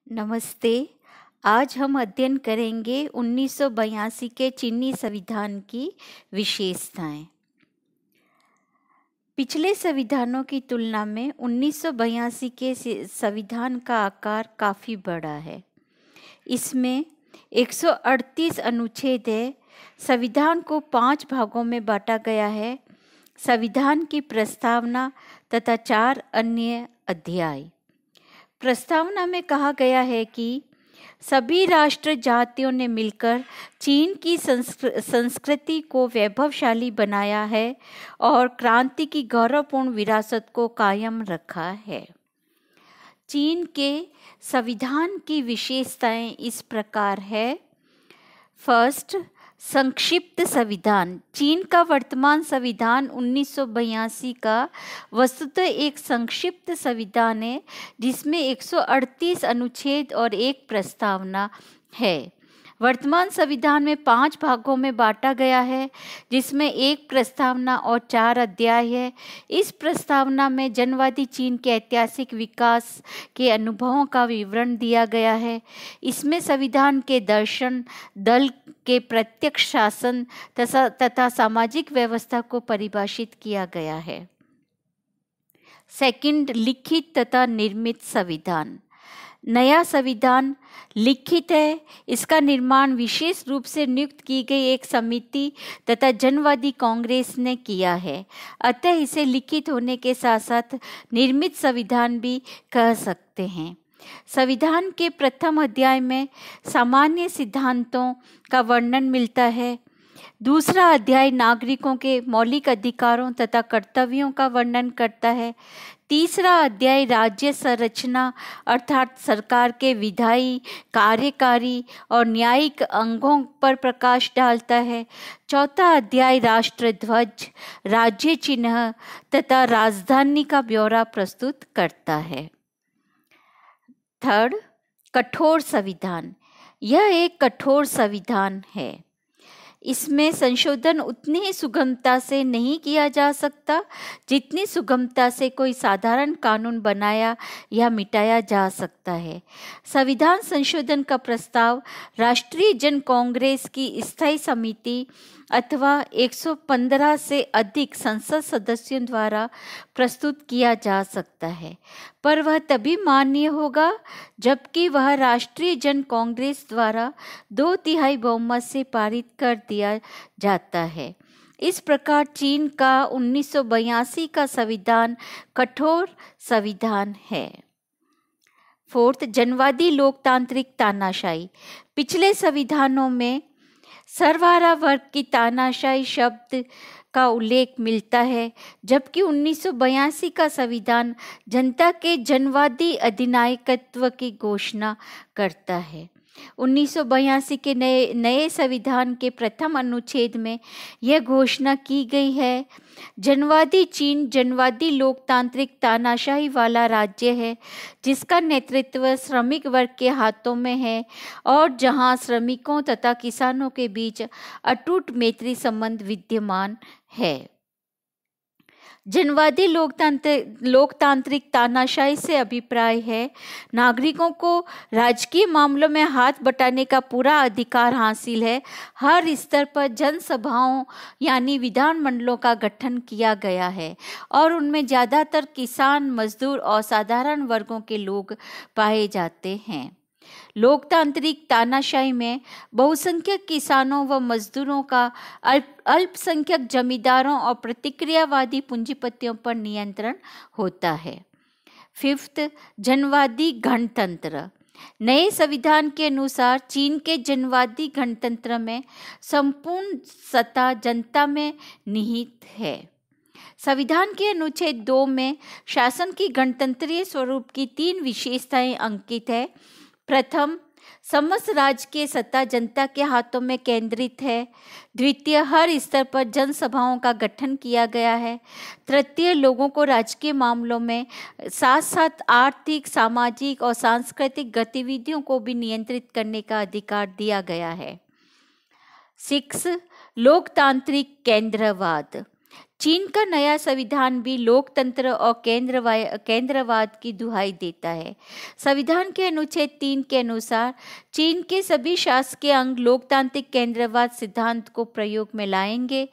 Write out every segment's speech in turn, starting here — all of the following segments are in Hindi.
नमस्ते। आज हम अध्ययन करेंगे 1982 के चीनी संविधान की विशेषताएं। पिछले संविधानों की तुलना में 1982 के संविधान का आकार काफ़ी बड़ा है। इसमें 138 अनुच्छेद है। संविधान को 5 भागों में बांटा गया है। संविधान की प्रस्तावना तथा 4 अन्य अध्याय। प्रस्तावना में कहा गया है कि सभी राष्ट्र जातियों ने मिलकर चीन की संस्कृति को वैभवशाली बनाया है और क्रांति की गौरवपूर्ण विरासत को कायम रखा है। चीन के संविधान की विशेषताएं इस प्रकार है। फर्स्ट, संक्षिप्त संविधान। चीन का वर्तमान संविधान 1982 का वस्तुतः एक संक्षिप्त संविधान है जिसमें 138 अनुच्छेद और एक प्रस्तावना है। वर्तमान संविधान में 5 भागों में बांटा गया है जिसमें एक प्रस्तावना और 4 अध्याय है। इस प्रस्तावना में जनवादी चीन के ऐतिहासिक विकास के अनुभवों का विवरण दिया गया है। इसमें संविधान के दर्शन, दल के प्रत्यक्ष शासन तथा सामाजिक व्यवस्था को परिभाषित किया गया है। सेकंड, लिखित तथा निर्मित संविधान। नया संविधान लिखित है। इसका निर्माण विशेष रूप से नियुक्त की गई एक समिति तथा जनवादी कांग्रेस ने किया है। अतः इसे लिखित होने के साथ साथ निर्मित संविधान भी कह सकते हैं। संविधान के प्रथम अध्याय में सामान्य सिद्धांतों का वर्णन मिलता है। दूसरा अध्याय नागरिकों के मौलिक अधिकारों तथा कर्तव्यों का वर्णन करता है। तीसरा अध्याय राज्य संरचना अर्थात सरकार के विधायी, कार्यकारी और न्यायिक अंगों पर प्रकाश डालता है। चौथा अध्याय राष्ट्रध्वज, राज्य चिन्ह तथा राजधानी का ब्यौरा प्रस्तुत करता है। थर्ड, कठोर संविधान। यह एक कठोर संविधान है। इसमें संशोधन उतनी ही सुगमता से नहीं किया जा सकता जितनी सुगमता से कोई साधारण कानून बनाया या मिटाया जा सकता है। संविधान संशोधन का प्रस्ताव राष्ट्रीय जन कांग्रेस की स्थायी समिति अथवा 115 से अधिक संसद सदस्यों द्वारा प्रस्तुत किया जा सकता है, पर वह तभी मान्य होगा जबकि वह राष्ट्रीय जन कांग्रेस द्वारा 2/3 बहुमत से पारित कर दिया जाता है। इस प्रकार चीन का 1982 का संविधान कठोर संविधान है। फोर्थ, जनवादी लोकतांत्रिक तानाशाही। पिछले संविधानों में सर्वहारा वर्ग की तानाशाही शब्द का उल्लेख मिलता है, जबकि 1982 का संविधान जनता के जनवादी अधिनायकत्व की घोषणा करता है। 1982 के नए संविधान के प्रथम अनुच्छेद में यह घोषणा की गई है, जनवादी चीन जनवादी लोकतांत्रिक तानाशाही वाला राज्य है जिसका नेतृत्व श्रमिक वर्ग के हाथों में है और जहां श्रमिकों तथा किसानों के बीच अटूट मैत्री संबंध विद्यमान है। जनवादी लोकतांत्रिक तानाशाही से अभिप्राय है नागरिकों को राजकीय मामलों में हाथ बटाने का पूरा अधिकार हासिल है। हर स्तर पर जनसभाओं यानी विधानमंडलों का गठन किया गया है और उनमें ज़्यादातर किसान, मजदूर और साधारण वर्गों के लोग पाए जाते हैं। लोकतांत्रिक तानाशाही में बहुसंख्यक किसानों व मजदूरों का अल्पसंख्यक जमींदारों और प्रतिक्रियावादी पूंजीपतियों पर नियंत्रण होता है। फिफ्थ, जनवादी गणतंत्र। नए संविधान के अनुसार चीन के जनवादी गणतंत्र में संपूर्ण सत्ता जनता में निहित है। संविधान के अनुच्छेद 2 में शासन की गणतंत्रीय स्वरूप की 3 विशेषताएं अंकित है। प्रथम, समस्त राज्य की सत्ता जनता के हाथों में केंद्रित है। द्वितीय, हर स्तर पर जनसभाओं का गठन किया गया है। तृतीय, लोगों को राजकीय मामलों में साथ साथ आर्थिक, सामाजिक और सांस्कृतिक गतिविधियों को भी नियंत्रित करने का अधिकार दिया गया है। 6, लोकतांत्रिक केंद्रवाद। चीन का नया संविधान भी लोकतंत्र और केंद्रवाद की दुहाई देता है। संविधान के अनुच्छेद 3 के अनुसार चीन के सभी शासकीय अंग लोकतांत्रिक केंद्रवाद सिद्धांत को प्रयोग में लाएंगे।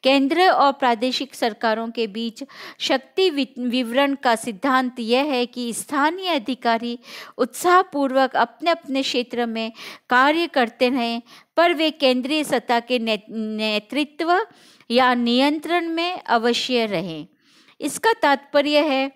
केंद्र और प्रादेशिक सरकारों के बीच शक्ति विवरण का सिद्धांत यह है कि स्थानीय अधिकारी उत्साहपूर्वक अपने अपने क्षेत्र में कार्य करते रहें, पर वे केंद्रीय सत्ता के नेतृत्व या नियंत्रण में अवश्य रहें। इसका तात्पर्य है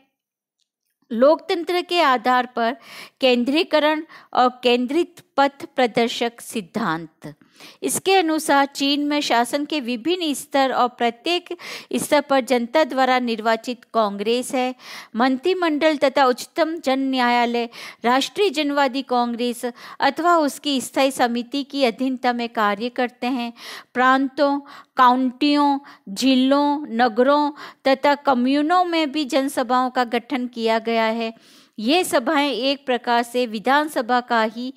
लोकतंत्र के आधार पर केंद्रीकरण और केंद्रित पथ प्रदर्शक सिद्धांत। इसके अनुसार चीन में शासन के विभिन्न स्तर और प्रत्येक स्तर पर जनता द्वारा निर्वाचित कांग्रेस है। मंत्रिमंडल तथा उच्चतम जन न्यायालय राष्ट्रीय जनवादी कांग्रेस अथवा उसकी स्थायी समिति की अधीनता में कार्य करते हैं। प्रांतों, काउंटियों, जिलों, नगरों तथा कम्यूनों में भी जनसभाओं का गठन किया गया है। ये सभाएं एक प्रकार से विधानसभा का ही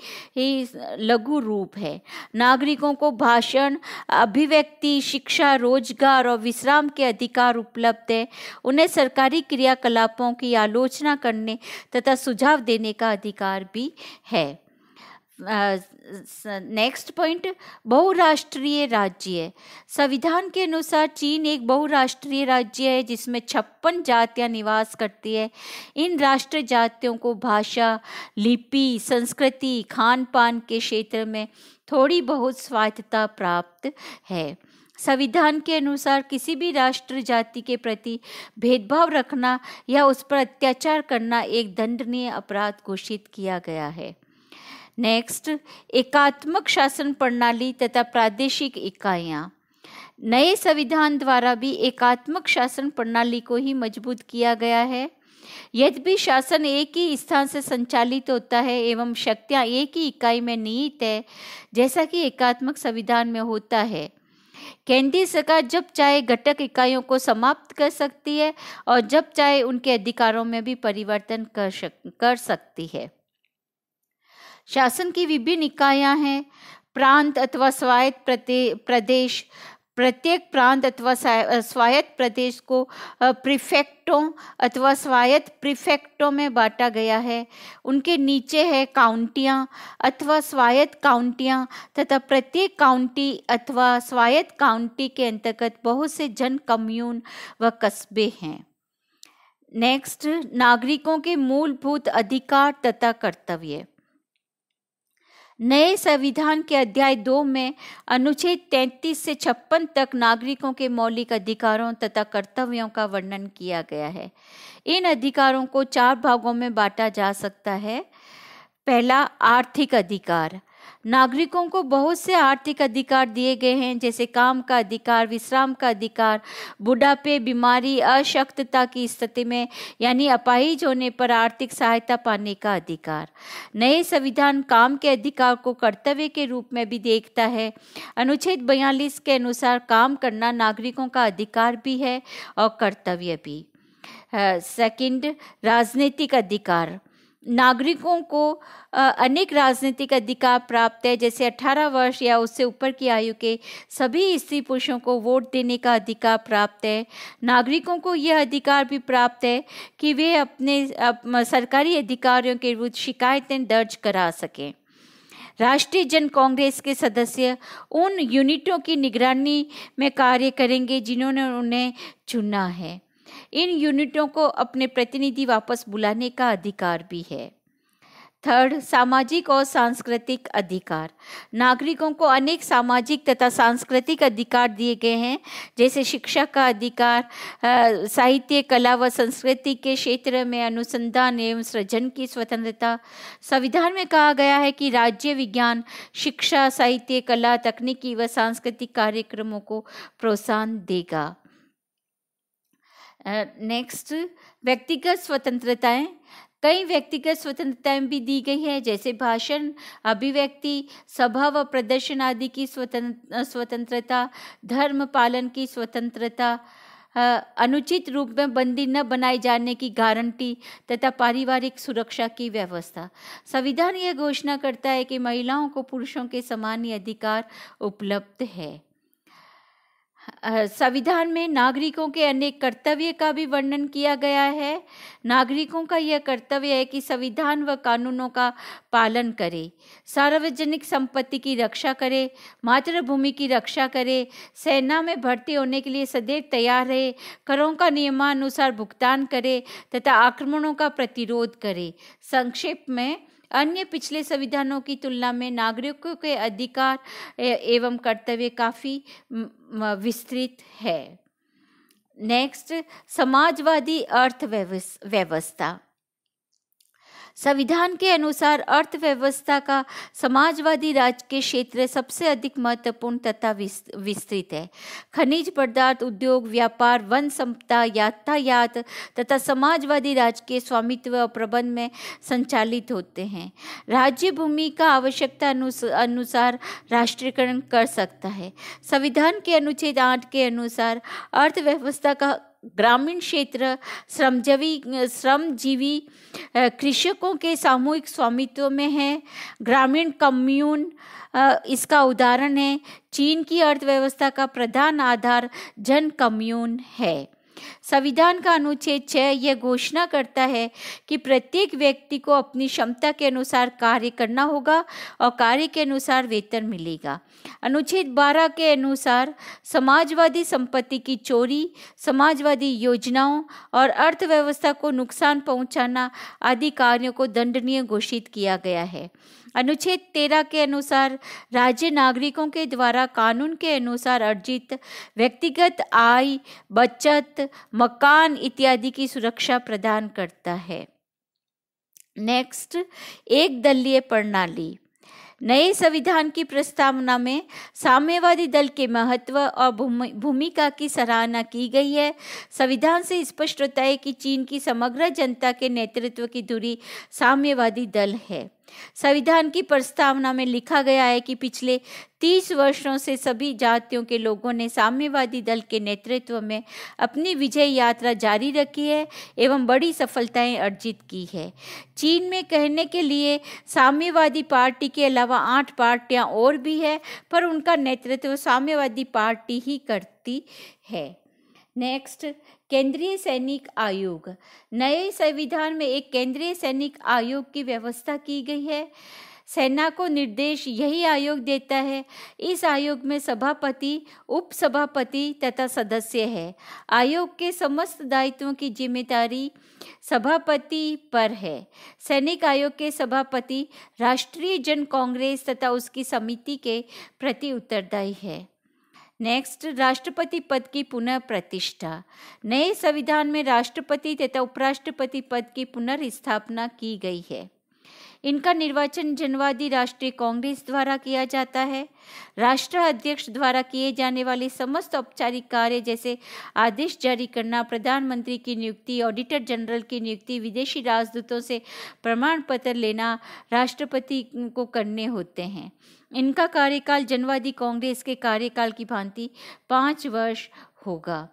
लघु रूप है। नागरिकों को भाषण, अभिव्यक्ति, शिक्षा, रोजगार और विश्राम के अधिकार उपलब्ध है। उन्हें सरकारी क्रियाकलापों की आलोचना करने तथा सुझाव देने का अधिकार भी है। नेक्स्ट पॉइंट, बहुराष्ट्रीय राज्य। संविधान के अनुसार चीन एक बहुराष्ट्रीय राज्य है जिसमें 56 जातियां निवास करती है। इन राष्ट्र जातियों को भाषा, लिपि, संस्कृति, खान पान के क्षेत्र में थोड़ी बहुत स्वायत्तता प्राप्त है। संविधान के अनुसार किसी भी राष्ट्र जाति के प्रति भेदभाव रखना या उस पर अत्याचार करना एक दंडनीय अपराध घोषित किया गया है। नेक्स्ट, एकात्मक शासन प्रणाली तथा प्रादेशिक इकाइयां। नए संविधान द्वारा भी एकात्मक शासन प्रणाली को ही मजबूत किया गया है। यद्यपि शासन एक ही स्थान से संचालित होता है एवं शक्तियां एक ही इकाई में निहित है, जैसा कि एकात्मक संविधान में होता है, केंद्रीय सरकार जब चाहे घटक इकाइयों को समाप्त कर सकती है और जब चाहे उनके अधिकारों में भी परिवर्तन कर सकती है। शासन की विभिन्न इकाइयां हैं। प्रांत अथवा स्वायत्त प्रदेश। प्रत्येक प्रांत अथवा स्वायत्त प्रदेश को प्रीफेक्टों अथवा स्वायत्त प्रीफेक्टों में बांटा गया है। उनके नीचे है काउंटियां अथवा स्वायत्त काउंटियां तथा प्रत्येक काउंटी अथवा स्वायत्त काउंटी के अंतर्गत बहुत से जन कम्यून व कस्बे हैं। नेक्स्ट, नागरिकों के मूलभूत अधिकार तथा कर्तव्य। नए संविधान के अध्याय 2 में अनुच्छेद 33 से 56 तक नागरिकों के मौलिक अधिकारों तथा कर्तव्यों का वर्णन किया गया है। इन अधिकारों को 4 भागों में बांटा जा सकता है। पहला, आर्थिक अधिकार। नागरिकों को बहुत से आर्थिक अधिकार दिए गए हैं, जैसे काम का अधिकार, विश्राम का अधिकार, बुढ़ापे, बीमारी, अशक्तता की स्थिति में यानी अपाहिज होने पर आर्थिक सहायता पाने का अधिकार। नए संविधान काम के अधिकार को कर्तव्य के रूप में भी देखता है। अनुच्छेद 42 के अनुसार काम करना नागरिकों का अधिकार भी है और कर्तव्य भी। सेकंड, राजनीतिक अधिकार। नागरिकों को अनेक राजनीतिक अधिकार प्राप्त है, जैसे 18 वर्ष या उससे ऊपर की आयु के सभी स्त्री पुरुषों को वोट देने का अधिकार प्राप्त है। नागरिकों को यह अधिकार भी प्राप्त है कि वे अपने सरकारी अधिकारियों के विरुद्ध शिकायतें दर्ज करा सकें। राष्ट्रीय जन कांग्रेस के सदस्य उन यूनिटों की निगरानी में कार्य करेंगे जिन्होंने उन्हें चुना है। इन यूनिटों को अपने प्रतिनिधि वापस बुलाने का अधिकार भी है। थर्ड, सामाजिक और सांस्कृतिक अधिकार। नागरिकों को अनेक सामाजिक तथा सांस्कृतिक अधिकार दिए गए हैं, जैसे शिक्षा का अधिकार, साहित्य, कला व संस्कृति के क्षेत्र में अनुसंधान एवं सृजन की स्वतंत्रता। संविधान में कहा गया है कि राज्य विज्ञान, शिक्षा, साहित्य, कला, तकनीकी व सांस्कृतिक कार्यक्रमों को प्रोत्साहन देगा। नेक्स्ट, व्यक्तिगत स्वतंत्रताएं। कई व्यक्तिगत स्वतंत्रताएं भी दी गई है, जैसे भाषण, अभिव्यक्ति, सभा व प्रदर्शन आदि की स्वतंत्रता, धर्म पालन की स्वतंत्रता, अनुचित रूप में बंदी न बनाए जाने की गारंटी तथा पारिवारिक सुरक्षा की व्यवस्था। संविधान यह घोषणा करता है कि महिलाओं को पुरुषों के समान ही अधिकार उपलब्ध है। संविधान में नागरिकों के अनेक कर्तव्य का भी वर्णन किया गया है। नागरिकों का यह कर्तव्य है कि संविधान व कानूनों का पालन करे, सार्वजनिक संपत्ति की रक्षा करे, मातृभूमि की रक्षा करे, सेना में भर्ती होने के लिए सदैव तैयार रहे, करों का नियमानुसार भुगतान करे तथा आक्रमणों का प्रतिरोध करे। संक्षेप में अन्य पिछले संविधानों की तुलना में नागरिकों के अधिकार एवं कर्तव्य काफ़ी विस्तृत है। नेक्स्ट, समाजवादी अर्थव्यवस्था। संविधान के अनुसार अर्थव्यवस्था का समाजवादी राज्य के क्षेत्र सबसे अधिक महत्वपूर्ण तथा विस्तृत है। खनिज पदार्थ उद्योग, व्यापार, वन संपदा, यातायात तथा समाजवादी राज्य के स्वामित्व और प्रबंध में संचालित होते हैं। राज्य भूमि का आवश्यकता अनुसार राष्ट्रीयकरण कर सकता है। संविधान के अनुच्छेद 8 के अनुसार अर्थव्यवस्था का ग्रामीण क्षेत्र श्रमजीवी कृषकों के सामूहिक स्वामित्व में है। ग्रामीण कम्यून इसका उदाहरण है। चीन की अर्थव्यवस्था का प्रधान आधार जन कम्यून है। संविधान का अनुच्छेद 6 यह घोषणा करता है कि प्रत्येक व्यक्ति को अपनी क्षमता के अनुसार कार्य करना होगा और कार्य के अनुसार वेतन मिलेगा। अनुच्छेद 12 के अनुसार समाजवादी संपत्ति की चोरी, समाजवादी योजनाओं और अर्थव्यवस्था को नुकसान पहुंचाना आदि कार्यों को दंडनीय घोषित किया गया है। अनुच्छेद 13 के अनुसार राज्य नागरिकों के द्वारा कानून के अनुसार अर्जित व्यक्तिगत आय, बचत, मकान इत्यादि की सुरक्षा प्रदान करता है। नेक्स्ट, एक दलीय प्रणाली। नए संविधान की प्रस्तावना में साम्यवादी दल के महत्व और भूमिका की सराहना की गई है। संविधान से स्पष्ट होता है कि चीन की समग्र जनता के नेतृत्व की धुरी साम्यवादी दल है। संविधान की प्रस्तावना में लिखा गया है कि पिछले 30 वर्षों से सभी जातियों के लोगों ने साम्यवादी दल के नेतृत्व में अपनी विजय यात्रा जारी रखी है एवं बड़ी सफलताएं अर्जित की है। चीन में कहने के लिए साम्यवादी पार्टी के अलावा 8 पार्टियां और भी है, पर उनका नेतृत्व साम्यवादी पार्टी ही करती है। नेक्स्ट, केंद्रीय सैनिक आयोग। नए संविधान में एक केंद्रीय सैनिक आयोग की व्यवस्था की गई है। सेना को निर्देश यही आयोग देता है। इस आयोग में सभापति, उपसभापति तथा सदस्य है। आयोग के समस्त दायित्वों की जिम्मेदारी सभापति पर है। सैनिक आयोग के सभापति राष्ट्रीय जन कांग्रेस तथा उसकी समिति के प्रति उत्तरदायी है। नेक्स्ट, राष्ट्रपति पद की पुनः प्रतिष्ठा। नए संविधान में राष्ट्रपति तथा उपराष्ट्रपति पद की पुनर्स्थापना की गई है। इनका निर्वाचन जनवादी राष्ट्रीय कांग्रेस द्वारा किया जाता है। राष्ट्र अध्यक्ष द्वारा किए जाने वाले समस्त औपचारिक कार्य जैसे आदेश जारी करना, प्रधानमंत्री की नियुक्ति, ऑडिटर जनरल की नियुक्ति, विदेशी राजदूतों से प्रमाण पत्र लेना राष्ट्रपति को करने होते हैं। इनका कार्यकाल जनवादी कांग्रेस के कार्यकाल की भांति 5 वर्ष होगा।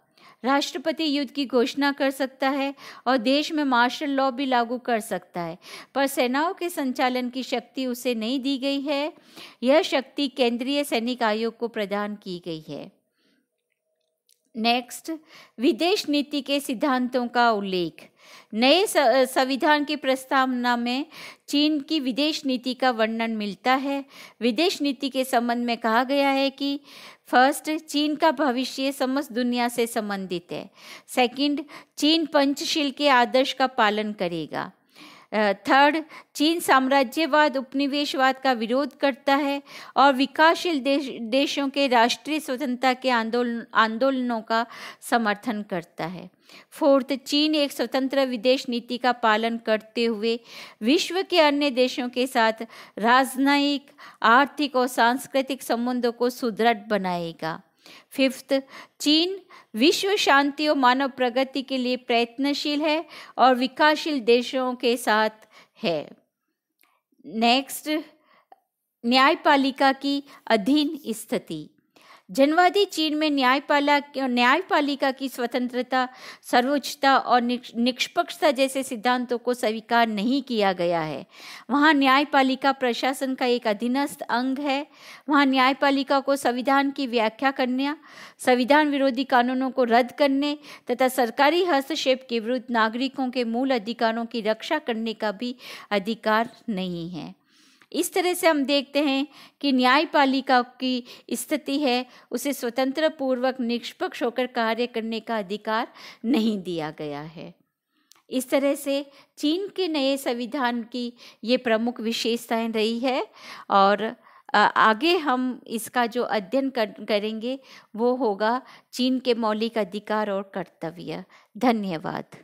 राष्ट्रपति युद्ध की घोषणा कर सकता है और देश में मार्शल लॉ भी लागू कर सकता है, पर सेनाओं के संचालन की शक्ति उसे नहीं दी गई है। यह शक्ति केंद्रीय सैनिक आयोग को प्रदान की गई है। नेक्स्ट, विदेश नीति के सिद्धांतों का उल्लेख। नए संविधान की प्रस्तावना में चीन की विदेश नीति का वर्णन मिलता है। विदेश नीति के संबंध में कहा गया है कि फर्स्ट, चीन का भविष्य समस्त दुनिया से संबंधित है। सेकंड, चीन पंचशील के आदर्श का पालन करेगा। थर्ड, चीन साम्राज्यवाद, उपनिवेशवाद का विरोध करता है और विकासशील देशों के राष्ट्रीय स्वतंत्रता के आंदोलनों का समर्थन करता है। फोर्थ, चीन एक स्वतंत्र विदेश नीति का पालन करते हुए विश्व के अन्य देशों के साथ राजनयिक, आर्थिक और सांस्कृतिक संबंधों को सुदृढ़ बनाएगा। फिफ्थ, चीन विश्व शांति और मानव प्रगति के लिए प्रयत्नशील है और विकासशील देशों के साथ है। नेक्स्ट, न्यायपालिका की अधीन स्थिति। जनवादी चीन में न्यायपालिका की स्वतंत्रता, सर्वोच्चता और निष्पक्षता जैसे सिद्धांतों को स्वीकार नहीं किया गया है। वहाँ न्यायपालिका प्रशासन का एक अधीनस्थ अंग है। वहाँ न्यायपालिका को संविधान की व्याख्या करने, संविधान विरोधी कानूनों को रद्द करने तथा सरकारी हस्तक्षेप के विरुद्ध नागरिकों के मूल अधिकारों की रक्षा करने का भी अधिकार नहीं है। इस तरह से हम देखते हैं कि न्यायपालिका की स्थिति है, उसे स्वतंत्र पूर्वक निष्पक्ष होकर कार्य करने का अधिकार नहीं दिया गया है। इस तरह से चीन के नए संविधान की ये प्रमुख विशेषताएं रही है और आगे हम इसका जो अध्ययन करेंगे वो होगा चीन के मौलिक अधिकार और कर्तव्य। धन्यवाद।